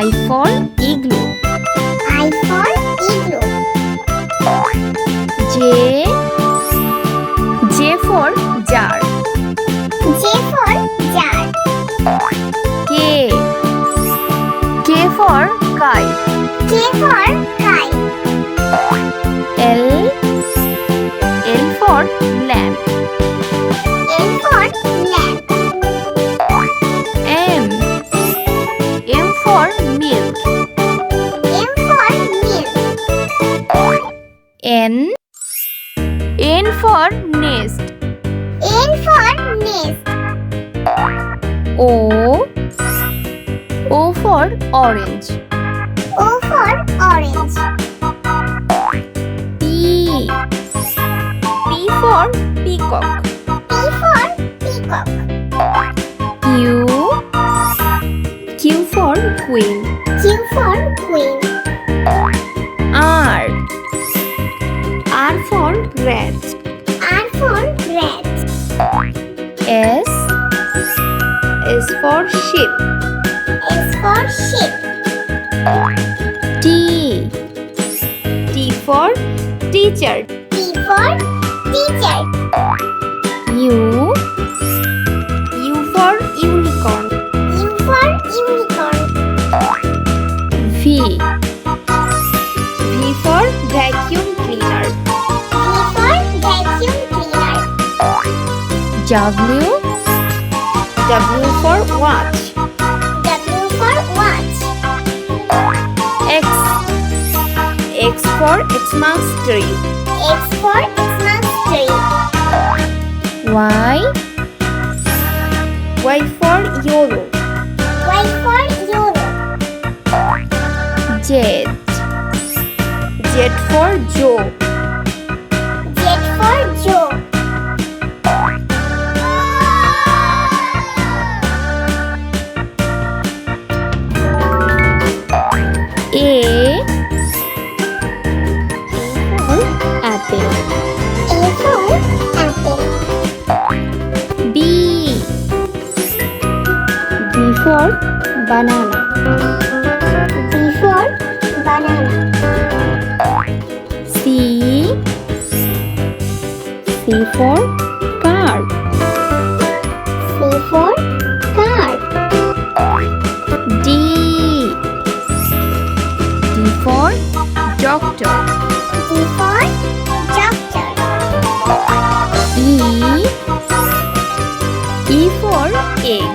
I for igloo. I for igloo. J for jar. J for jar. K for kite. K for kite. L for lamp. L for lamp. M for milk. M for milk. N for nest. N for nest. O for orange. O for orange. P for peacock. P for peacock. Q for queen. Q for queen. R for rat. R for rat. S for sheep. S for sheep. T for teacher. T for teacher. U for unicorn. U for unicorn. V for vacuum cleaner. V for vacuum cleaner. W for watch. W for watch. X for Xmas tree. X for Xmas tree. Y for YOLO. Y for YOLO. Z for Joe. Z for Joe. A for apple. A for apple. B for banana. B for banana. C for car. C for car. D for doctor. D for doctor. E for egg. E for egg.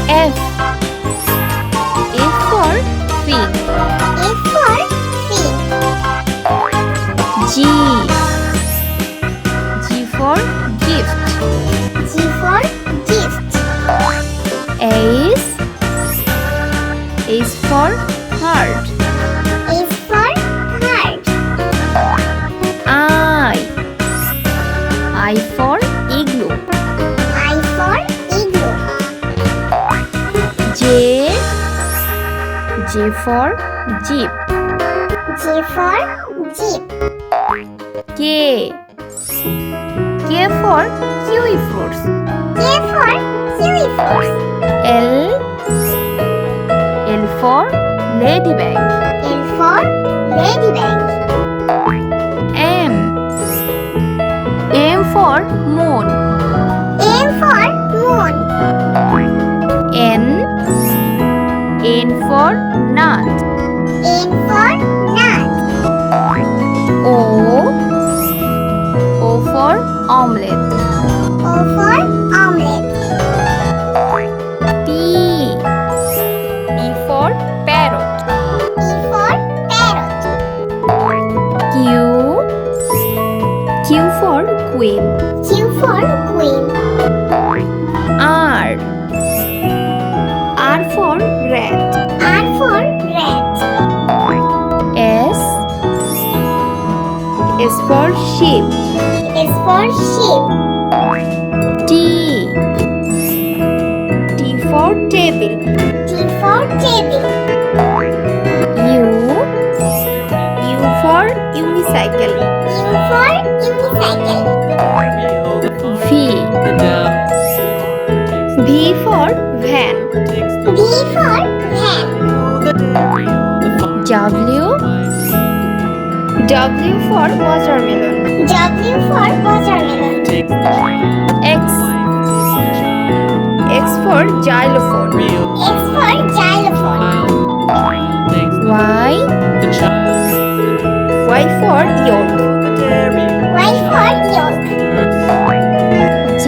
F for fig. F for fig. G for gift. G for gift. H for heart. H for heart. I for igloo. I for igloo. J for jeep. J for jeep. K for kiwi fruits. K for kiwi fruits. L for ladybug. L for ladybug. M for moon. M for moon. N for nut. N for nut. O for omelette. O for omelette. P for parrot. P for parrot. Q for queen. Q for queen. R for rat. R for rat. S for sheep. S for sheep. T for table. T for table. U for unicycle. U for unicycle. V W for watermelon. W for watermelon. X for xylophone. X for xylophone. Y for yolk. Y for yolk. Z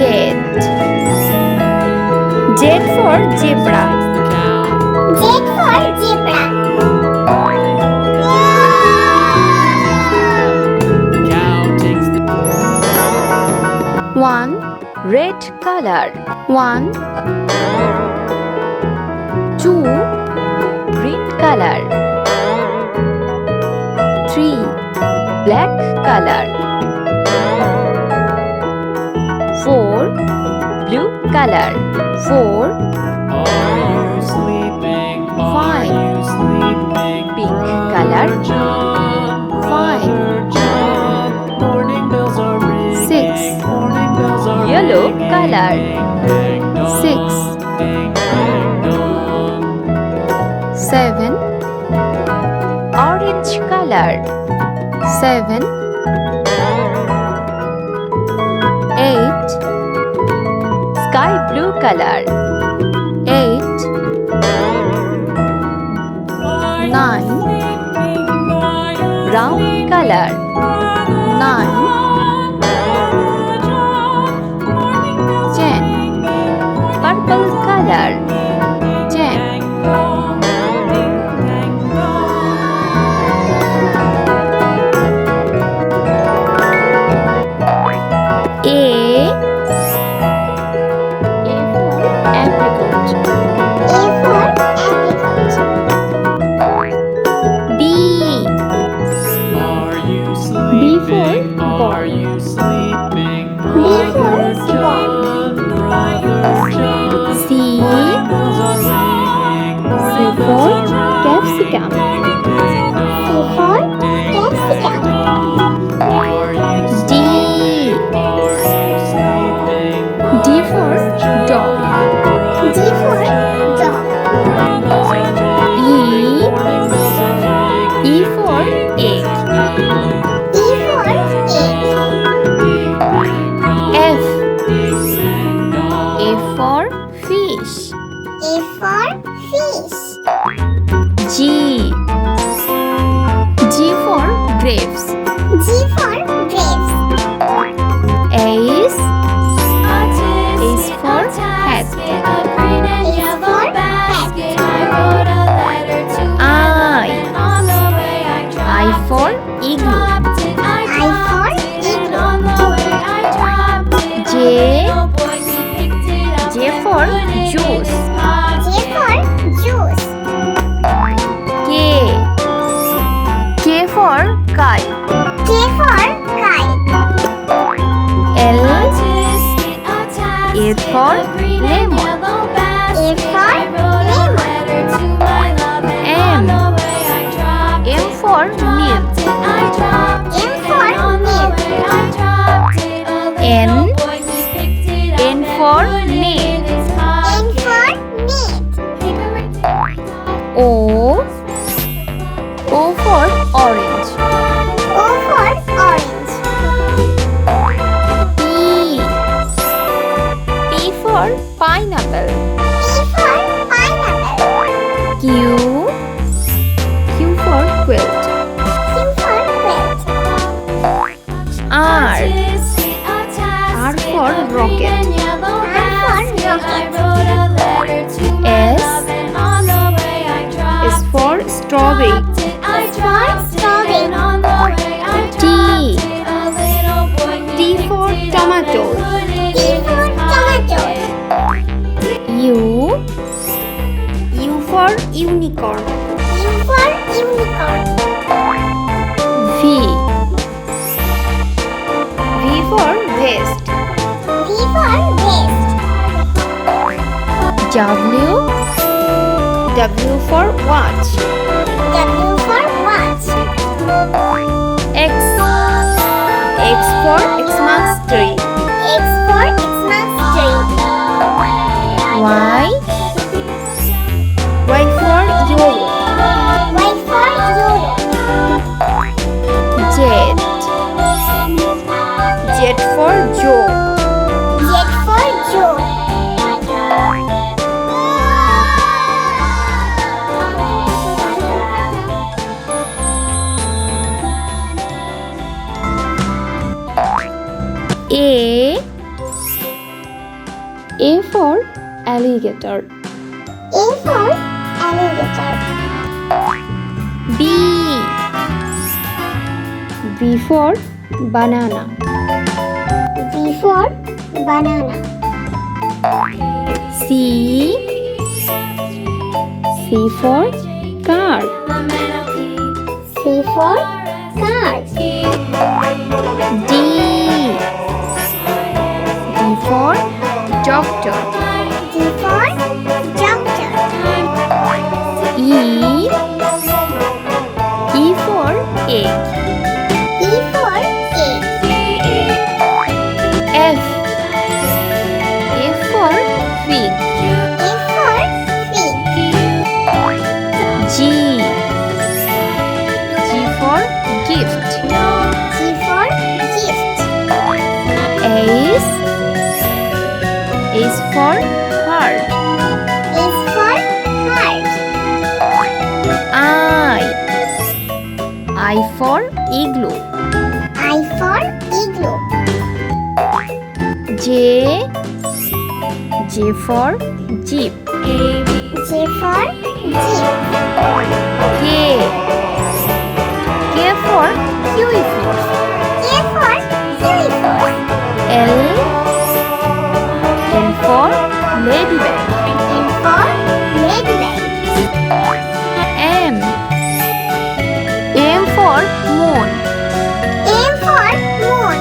for zebra. Z for zebra. 1 red color. 1 2 green color. 3 black color. 4 blue color. 4 5 pink color. 5 6 yellow color. 6 7 orange color. 7 8 sky blue color. 8 9 brown color. 9 10 purple color. 10 A for apricot. A for apricot. B for ball. B for ball. C for capsicum. C for capsicum. D for dog. D for dog. E for egg. E for egg. F for fish. A for fish. G for grapes. G for grapes. H for hat. H for hat. I for igloo. I for igloo. J for juice. J for juice. K for kite. K for kite. L for lemon. A for lemon. M for milk. M for milk. N for net. N for net. O for orange. O for orange. P for pineapple. P for pineapple. Q for quilt. Q for quilt. R for rocket. R for rocket. S for strawberry. S for strawberry. T for tomato. T for tomato. U for unicorn. U for unicorn. V for vest. V for vest. W for watch. W for watch. X for Xmas tree. X for Xmas tree. Y for yellow. Y for for alligator. A for alligator. B. B for banana. B for banana. C. C for car. C for car. D. D for doctor. D for doctor. E. E for egg. E for egg. F. F for fig. F for fig. G. G for gift. G for gift. H. H for heart. H for heart. I. I for igloo. I for igloo. J. J for jeep. J for jeep. K. K for kiwi fruit. K for kiwi fruit. L. L for ladybug. M for ladybug. M. M for moon. M for moon.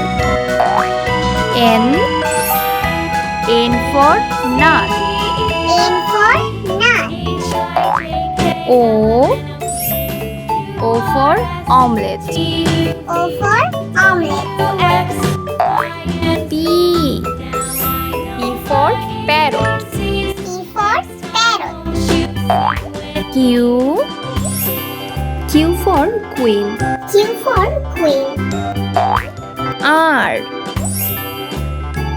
N. N for nut. N for nut. O. O for omelette. O for omelette. P. P for parrot. P for parrot. Q. Q for queen. Q for queen. R.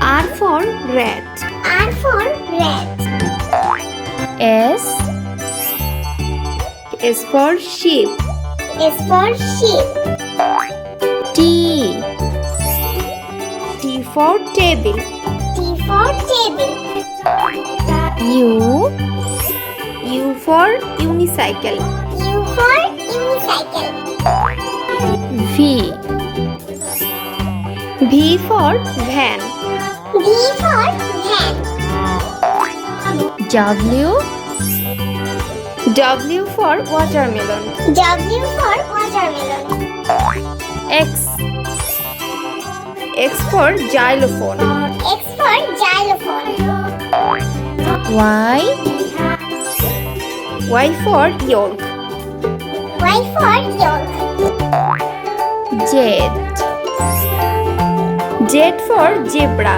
R for rat. R for rat. S. S for sheep. S for sheep. T. T for table. T for table. U. U for unicycle. U for unicycle. V. V for van. V for van. W. W for watermelon. W for watermelon. X. X for xylophone. X for xylophone. Y. Y for yolk. Y for yolk. Z. Z for zebra.